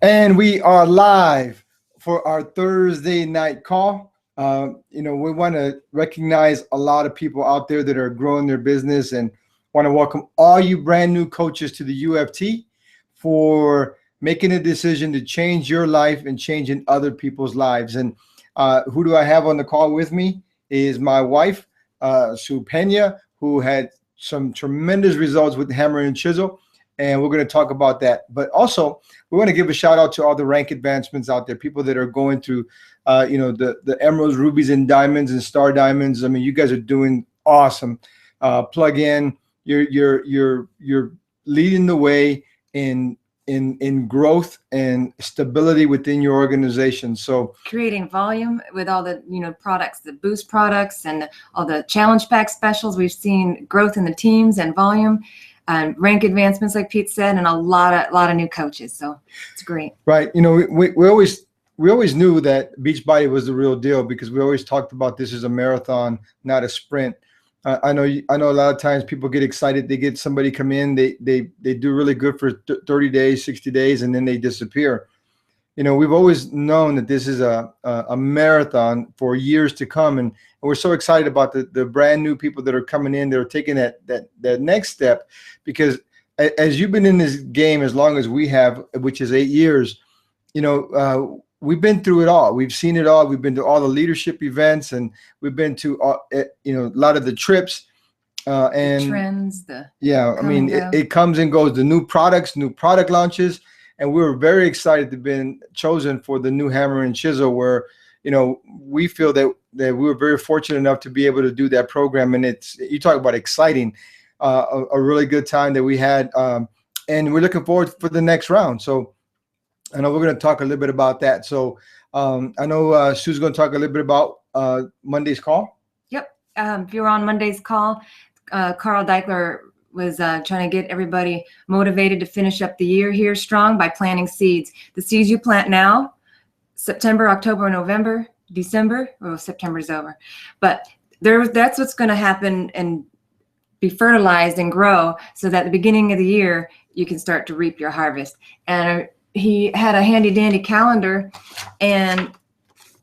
And we are live for our Thursday night call. We want to recognize a lot of people out there that are growing their business and want to welcome all you brand new coaches to the UFT for making a decision to change your life and changing other people's lives. And who do I have on the call with me is my wife, Sue Pena, who had some tremendous results with Hammer and Chisel. And we're going to talk about that. But also, we want to give a shout out to all the rank advancements out there, people that are going through, the emeralds, rubies, and diamonds and star diamonds. I mean, you guys are doing awesome. Plug in. You're leading the way in growth and stability within your organization. So creating volume with all the products, the boost products, and all the challenge pack specials. We've seen growth in the teams and volume. Rank advancements, like Pete said, and a lot of new coaches. So it's great. Right. We always knew that Beachbody was the real deal because we always talked about this as a marathon, not a sprint. I know a lot of times people get excited. They get somebody come in, they do really good for 30 days, 60 days, and then they disappear. We've always known that this is a marathon for years to come, and we're so excited about the brand new people that are coming in. They're taking that next step, because as you've been in this game as long as we have, which is 8 years, we've been through it all. We've seen it all. We've been to all the leadership events, and we've been to a lot of the trips. And the trends, it comes and goes. The new products, new product launches. And we were very excited to have been chosen for the new Hammer and Chisel, where, we feel that we were very fortunate enough to be able to do that program. And you talk about exciting, a really good time that we had. And we're looking forward for the next round. So I know we're going to talk a little bit about that. So I know Sue's going to talk a little bit about Monday's call. Yep. If you're on Monday's call, Carl Deichler was trying to get everybody motivated to finish up the year here strong by planting seeds. The seeds you plant now, September, October, November, December, September's over. But that's what's going to happen and be fertilized and grow, so that at the beginning of the year, you can start to reap your harvest. And he had a handy dandy calendar, and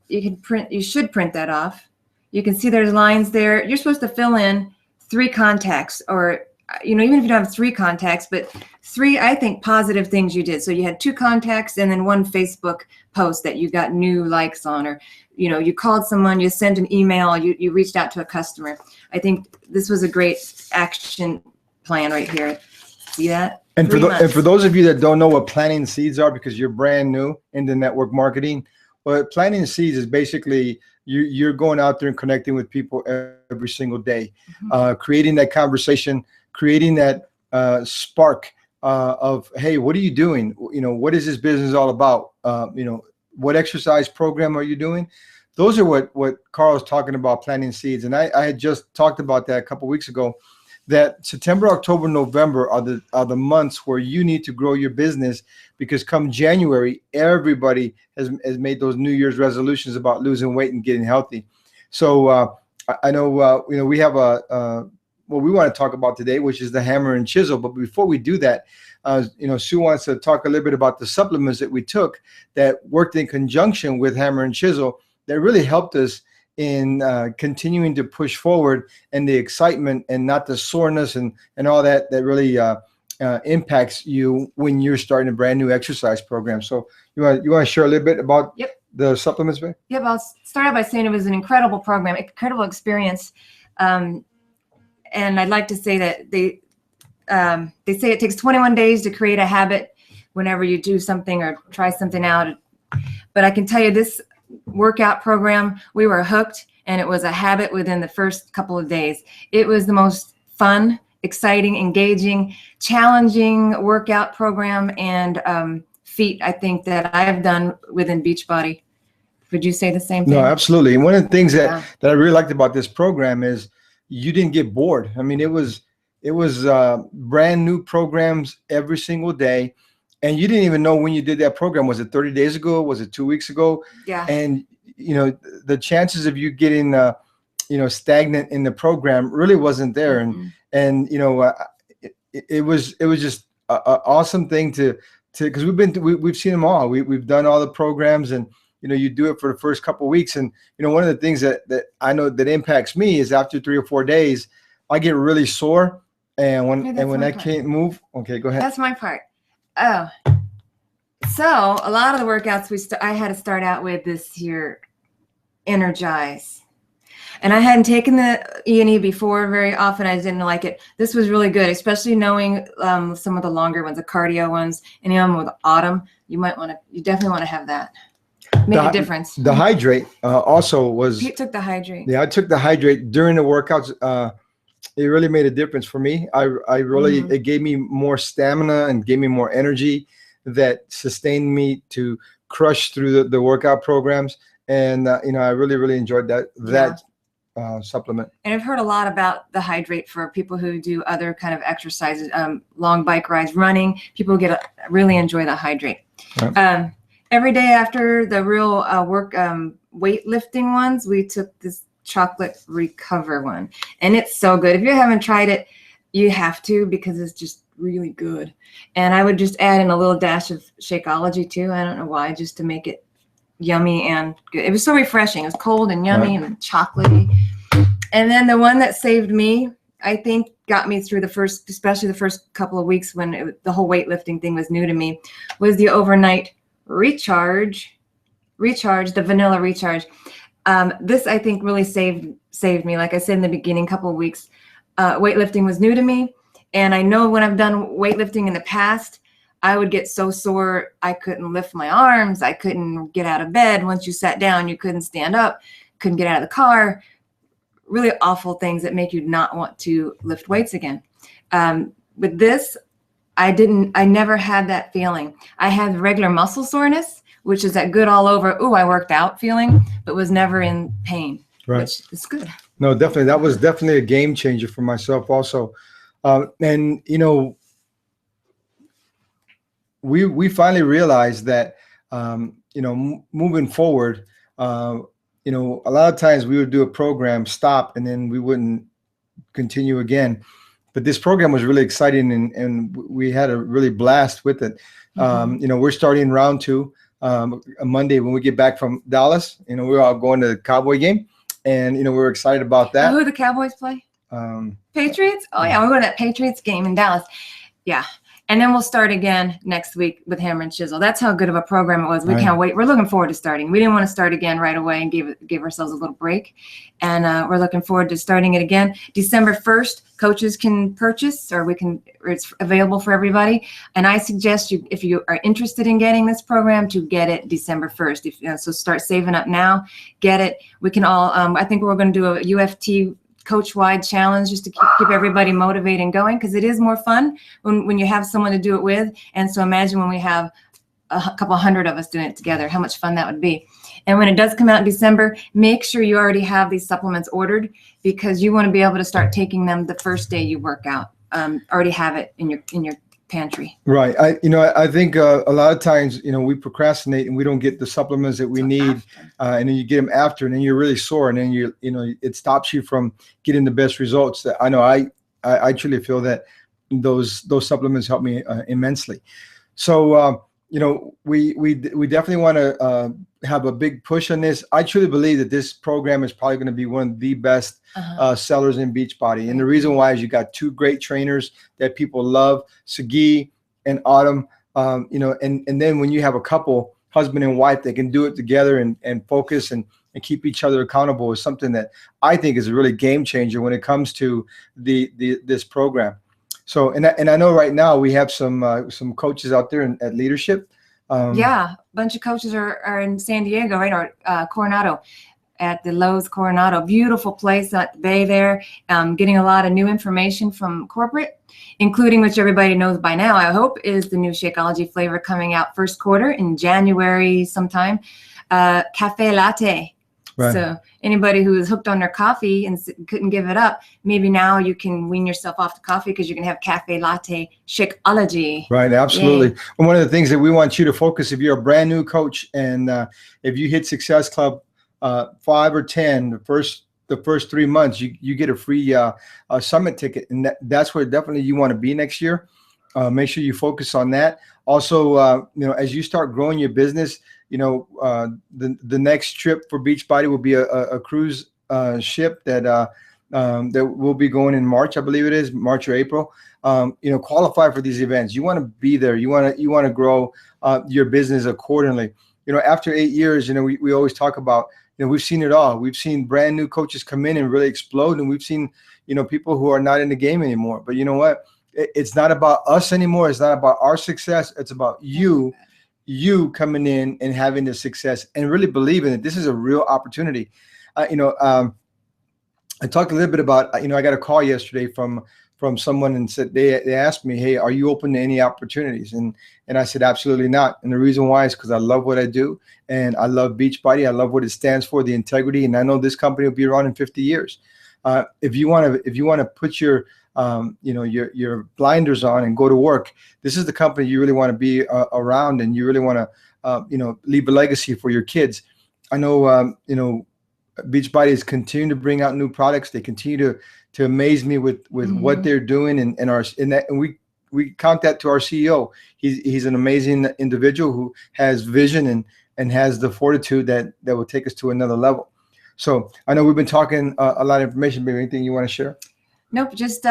you should print that off. You can see there's lines there. You're supposed to fill in 3 contacts, or even if you don't have 3 contacts, but 3, I think, positive things you did. So you had 2 contacts and then 1 Facebook post that you got new likes on, or, you called someone, you sent an email, you reached out to a customer. I think this was a great action plan right here. See that? And for those of you that don't know what planting seeds are, because you're brand new into network marketing, well, planting seeds is basically you're going out there and connecting with people every single day, creating that conversation, creating that spark of, hey, what are you doing? What is this business all about? What exercise program are you doing? Those are what Carl's talking about, planting seeds. And I had just talked about that a couple of weeks ago, that September, October, November are the months where you need to grow your business, because come January, everybody has made those New Year's resolutions about losing weight and getting healthy. So I know we have what we want to talk about today, which is the Hammer and Chisel. But before we do that, Sue wants to talk a little bit about the supplements that we took that worked in conjunction with Hammer and Chisel that really helped us in continuing to push forward, and the excitement and not the soreness and all that really impacts you when you're starting a brand new exercise program. So you want to share a little bit about the supplements, babe? Yep. I'll start out by saying it was an incredible program, incredible experience. And I'd like to say that they say it takes 21 days to create a habit whenever you do something or try something out. But I can tell you, this workout program, we were hooked, and it was a habit within the first couple of days. It was the most fun, exciting, engaging, challenging workout program and feat, I think, that I've done within Beachbody. Would you say the same thing? No, absolutely. And one of the things that I really liked about this program is you didn't get bored. I mean, it was brand new programs every single day. And you didn't even know when you did that program. Was it 30 days ago? Was it 2 weeks ago? Yeah. And, the chances of you getting, stagnant in the program really wasn't there. And it was just an awesome thing to because we've seen them all. We've done all the programs, and you do it for the first couple of weeks, and one of the things that I know that impacts me is after 3 or 4 days, I get really sore, and when I can't move. Okay, go ahead. That's my part. Oh, so a lot of the workouts I had to start out with this here, Energize. And I hadn't taken the E&E before very often. I didn't like it. This was really good, especially knowing some of the longer ones, the cardio ones, and with autumn. You definitely want to have that. Make a difference. The hydrate also was. Pete took the hydrate. Yeah, I took the hydrate during the workouts. It really made a difference for me. I really it gave me more stamina and gave me more energy that sustained me to crush through the workout programs. And I really enjoyed that supplement. And I've heard a lot about the hydrate for people who do other kind of exercises, long bike rides, running. People really enjoy the hydrate. Right. Every day after the real weightlifting ones, we took this chocolate recover one, and it's so good. If you haven't tried it, you have to, because it's just really good. And I would just add in a little dash of Shakeology too. I don't know why, just to make it yummy and good. It was so refreshing. It was cold and yummy and chocolatey. And then the one that saved me, I think, got me through especially the first couple of weeks when the whole weightlifting thing was new to me, was the overnight recharge, the vanilla recharge. This, I think, really saved me. Like I said in the beginning, couple of weeks, weightlifting was new to me. And I know when I've done weightlifting in the past, I would get so sore, I couldn't lift my arms. I couldn't get out of bed. Once you sat down, you couldn't stand up, couldn't get out of the car. Really awful things that make you not want to lift weights again. With this, I never had that feeling. I had regular muscle soreness, which is that good all over, I worked out feeling, but was never in pain, which is good. No, definitely. That was definitely a game changer for myself also. And, we finally realized that, moving forward, a lot of times we would do a program, stop, and then we wouldn't continue again. But this program was really exciting, and we had a really blast with it. We're starting round 2 a Monday when we get back from Dallas. We're all going to the Cowboy game, and we're excited about that. Who do the Cowboys play? Patriots? Oh yeah, we're going to that Patriots game in Dallas. Yeah. And then we'll start again next week with Hammer and Chisel. That's how good of a program it was. We can't wait. We're looking forward to starting. We didn't want to start again right away and give ourselves a little break. And we're looking forward to starting it again. December 1st, coaches can purchase, or it's available for everybody. And I suggest if you are interested in getting this program, to get it December 1st. So start saving up now, get it. We can all, I think we're going to do a UFT coach-wide challenge just to keep everybody motivated and going, because it is more fun when you have someone to do it with. And so imagine when we have a couple hundred of us doing it together, how much fun that would be. And when it does come out in December, make sure you already have these supplements ordered, because you want to be able to start taking them the first day you work out. Already have it in your pantry. Right. I think a lot of times, we procrastinate and we don't get the supplements that we need. And then you get them after, and then you're really sore, and then it stops you from getting the best results. That I know I truly feel that those supplements help me immensely. So, we definitely want to have a big push on this. I truly believe that this program is probably going to be one of the best sellers in Beachbody. And the reason why is you got 2 great trainers that people love, Sagi and Autumn. And then when you have a couple, husband and wife, they can do it together and focus and keep each other accountable, is something that I think is a really game changer when it comes to this program. So, and I know right now we have some coaches out there at leadership. A bunch of coaches are in San Diego, right? Or Coronado, at the Lowe's Coronado. Beautiful place at the bay there. Getting a lot of new information from corporate, including, which everybody knows by now, I hope, is the new Shakeology flavor coming out first quarter in January sometime. Cafe latte. Right. So anybody who is hooked on their coffee and couldn't give it up, maybe now you can wean yourself off the coffee, because you can have cafe latte Shakeology. Right, absolutely. Yay. And one of the things that we want you to focus, if you're a brand new coach, and if you hit Success Club 5 or 10, the first 3 months, you get a free summit ticket, and that's where definitely you want to be next year. make sure you focus on that. Also, as you start growing your business, the next trip for Beachbody will be a cruise ship that will be going in March, I believe it is March or April. Qualify for these events. You want to be there. You want to grow your business accordingly. After 8 years, we always talk about, we've seen it all. We've seen brand new coaches come in and really explode, and we've seen, people who are not in the game anymore. But you know what? It's not about us anymore. It's not about our success. It's about you coming in and having the success and really believing that this is a real opportunity. I talked a little bit about, I got a call yesterday from someone and said, they asked me, hey, are you open to any opportunities? And I said, absolutely not. And the reason why is because I love what I do, and I love Beachbody. I love what it stands for, the integrity. And I know this company will be around in 50 years. If you want to put your blinders on and go to work, this is the company you really want to be around, and you really want to, leave a legacy for your kids. I know, Beachbody is continuing to bring out new products. They continue to amaze me with what they're doing, and we count that to our CEO. He's an amazing individual who has vision and has the fortitude that will take us to another level. So I know we've been talking a lot of information, but anything you want to share? Nope. Just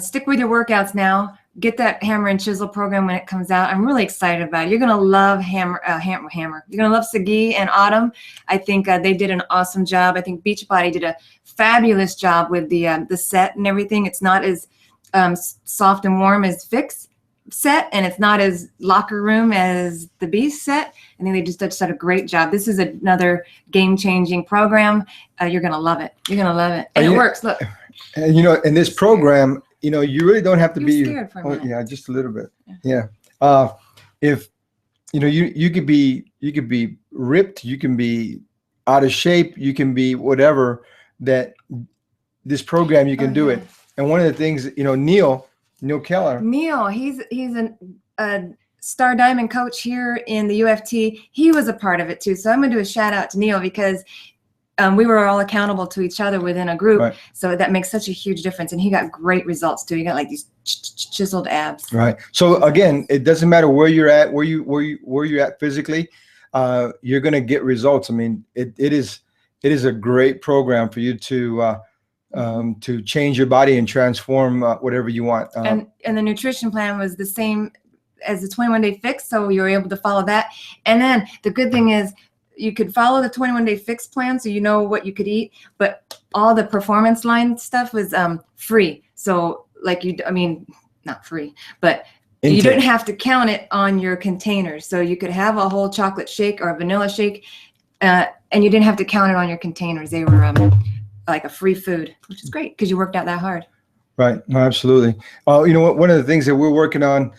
stick with your workouts now. Get that hammer and chisel program when it comes out. I'm really excited about it. You're gonna love hammer. You're gonna love Sagi and Autumn. I think they did an awesome job. I think Beachbody did a fabulous job with the set and everything. It's not as soft and warm as Fix set, and it's not as locker room as the Beast set. I think they just did a great job. This is another game-changing program. You're gonna love it. You're gonna love it, and it works. Look. And in this program, you really don't have to be scared for a minute. Yeah, just a little bit. Yeah. If you could be ripped, you can be out of shape, you can be whatever, that this program you can do it. And one of the things, Neil Keller. Neil, he's a Star Diamond coach here in the UFT. He was a part of it too. So I'm gonna do a shout out to Neil, because we were all accountable to each other within a group. Right. So that makes such a huge difference. And he got great results too. He got like these chiseled abs. Right. So again, it doesn't matter where you're at, where you're at physically, you're going to get results. I mean, it is a great program for you to change your body and transform whatever you want. And the nutrition plan was the same as the 21-day fix. So you were able to follow that. And then the good thing is, you could follow the 21-day fix plan, so you know what you could eat, but all the performance line stuff was free. So not free, but you didn't have to count it on your containers. So you could have a whole chocolate shake or a vanilla shake, and you didn't have to count it on your containers. They were like a free food, which is great because you worked out that hard. Right. No, absolutely. One of the things that we're working on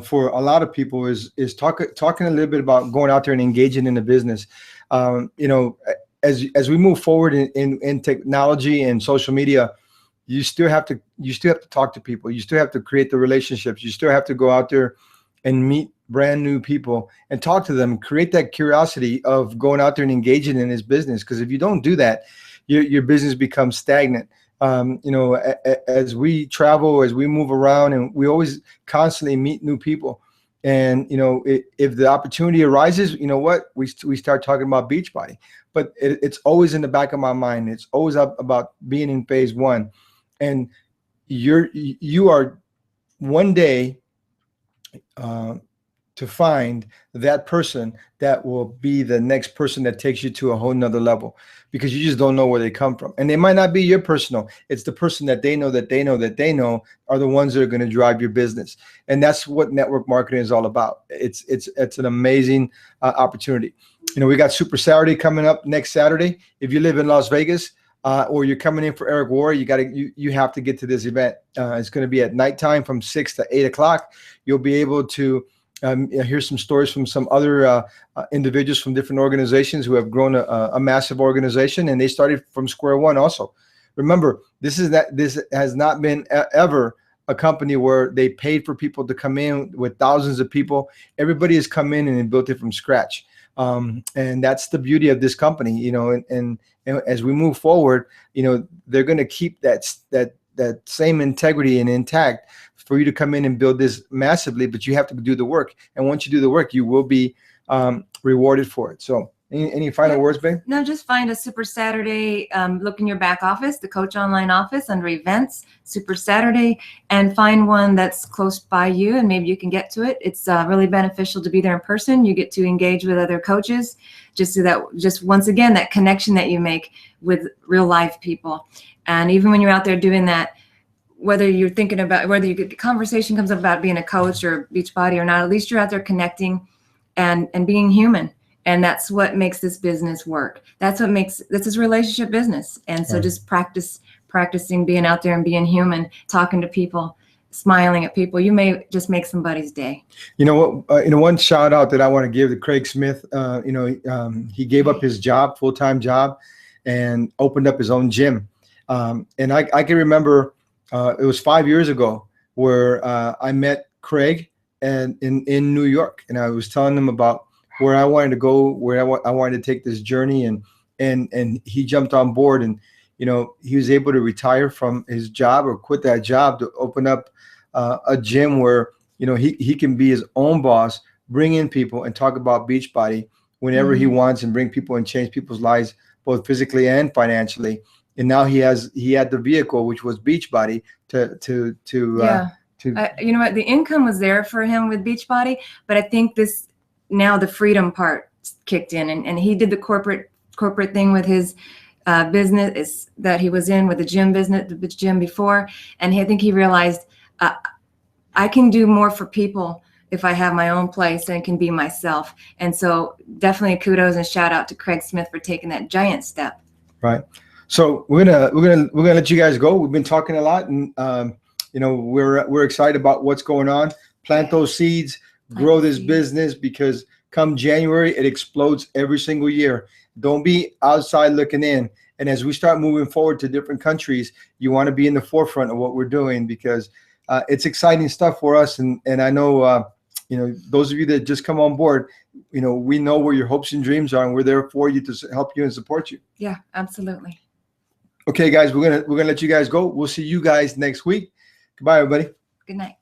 for a lot of people is talking a little bit about going out there and engaging in the business. As we move forward in technology and social media, you still have to talk to people. You still have to create the relationships. You still have to go out there and meet brand new people and talk to them, create that curiosity of going out there and engaging in this business. Because if you don't do that, your business becomes stagnant. As we travel, as we move around, and we always constantly meet new people. And, if the opportunity arises, we start talking about Beachbody, but it's always in the back of my mind. It's always about being in phase one. And you are one day to find that person that will be the next person that takes you to a whole nother level, because you just don't know where they come from. And they might not be your personal. It's the person that they know are the ones that are going to drive your business. And that's what network marketing is all about. It's an amazing opportunity. We got Super Saturday coming up next Saturday. If you live in Las Vegas, or you're coming in for Eric War, you have to get to this event. It's going to be at nighttime from 6 to 8 o'clock. You'll be able to hear some stories from some other individuals from different organizations who have grown a massive organization, and they started from square one also. Remember, this has not been ever a company where they paid for people to come in with thousands of people. Everybody has come in and built it from scratch. And that's the beauty of this company, and as we move forward, they're going to keep that that same integrity and intact for you to come in and build this massively, but you have to do the work. And once you do the work, you will be rewarded for it. So any final words, babe? No, just find a Super Saturday, look in your back office, the Coach Online office under events, Super Saturday, and find one that's close by you, and maybe you can get to it. It's really beneficial to be there in person. You get to engage with other coaches, just so that, just once again, that connection that you make with real life people. And even when you're out there doing that, whether you're thinking about, whether you get the conversation comes up about being a coach or Beachbody or not, at least you're out there connecting and being human. And that's what makes this business work. That's what makes, this is relationship business. And so just practicing being out there and being human, talking to people, smiling at people. You may just make somebody's day. You know what, one shout out that I want to give to Craig Smith, he gave up his job, full-time job, and opened up his own gym. And I can remember, it was 5 years ago where I met Craig and in New York, and I was telling him about where I wanted to go, where I wanted to take this journey, and he jumped on board, and he was able to retire from his job or quit that job to open up a gym where he can be his own boss, bring in people and talk about Beachbody whenever he wants, and bring people and change people's lives both physically and financially. And now he had the vehicle, which was Beachbody, to you know what, the income was there for him with Beachbody, but I think now the freedom part kicked in, and he did the corporate thing with his business that he was in with the gym business, the gym before. And I think he realized I can do more for people if I have my own place and can be myself. And so definitely kudos and shout out to Craig Smith for taking that giant step. Right. So we're gonna let you guys go. We've been talking a lot, and we're excited about what's going on. Plant those seeds. Grow this business, because come January, it explodes every single year. Don't be outside looking in. And as we start moving forward to different countries, you want to be in the forefront of what we're doing, because it's exciting stuff for us. And I know, those of you that just come on board, we know where your hopes and dreams are, and we're there for you to help you and support you. Yeah, absolutely. Okay, guys, we're gonna let you guys go. We'll see you guys next week. Goodbye, everybody. Good night.